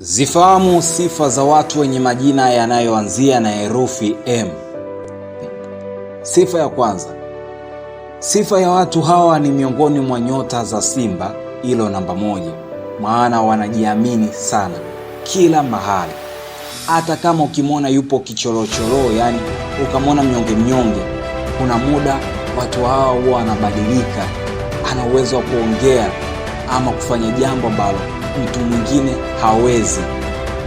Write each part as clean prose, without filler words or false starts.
Zifahamu sifa za watu wenye majina yanayoanzia na herufi M. Sifa ya kwanza. Sifa ya watu hawa ni miongoni mwa nyota za Simba, hilo namba moja. Maana wanajiamini sana kila mahali. Hata kama ukimwona yupo kichorochoro, yani ukamwona mnyonge, kuna muda watu hawa huwa wanabadilika. Ana uwezo wa kuongea ama kufanya jambo ambalo mtu mwingine hawezi.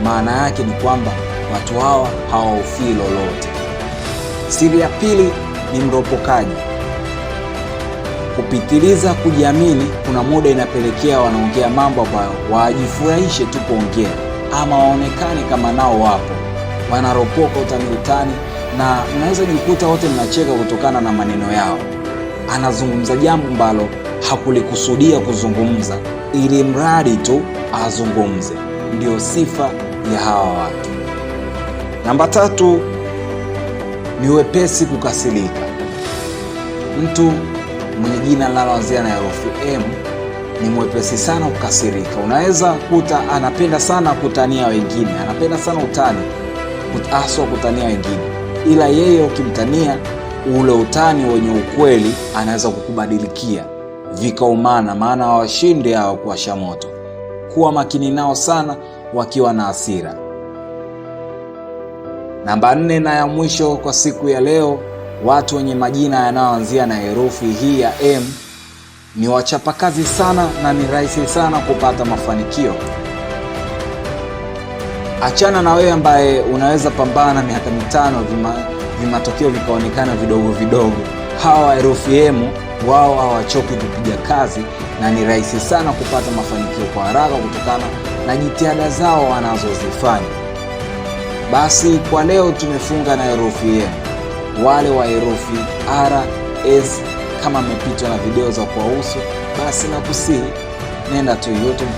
Maana yake ni kwamba watu hawa hawahofii lolote. Siri ya pili ni mropokaji. Kupitiliza kujiamini kuna muda inapelekea wanaongea mambo ambayo wajifurahishe tu kuongea ama waonekane kama nao wapo. Wanaropoka utani na mnaweza jikuta wote mnacheka kutokana na maneno yao. Anazungumza jambo ambalo hakulikusudia kuzungumza, ili mradi tu azungumze. Ndio sifa ya hawa watu. Namba tatu ni wepesi kukasirika. Mtu mwenye jina linaloanzia na herufi M ni mwepesi sana kukasirika. Unaweza kuta anapenda sana kutania wengine, anapenda sana utani, haswa kutania wengine, ila yeye ukimtania ule utani wenye ukweli anaweza kukubadilikia vikaumana, maana hawashinde hao kuwasha moto. Kuwa makini nao sana wakiwa na hasira. Namba 4 na ya mwisho kwa siku ya leo, watu wenye majina yanayoanzia na herufi hii ya M ni wachapakazi sana na ni rahisi sana kupata mafanikio. Achana na wewe ambaye unaweza pambana miaka 5 vimatokeo vikaonekana vidogo. Hawa herufi M wao hawachoki kupiga kazi na ni rahisi sana kupata mafanikio kwa haraka kutokana na jitihada zao wanazozifanya. Basi kwa leo tumefunga na herufi M. Wale wa herufi R, S, kama mmepitwa na video za kuwahusu, basi nakusihi nenda tu YouTube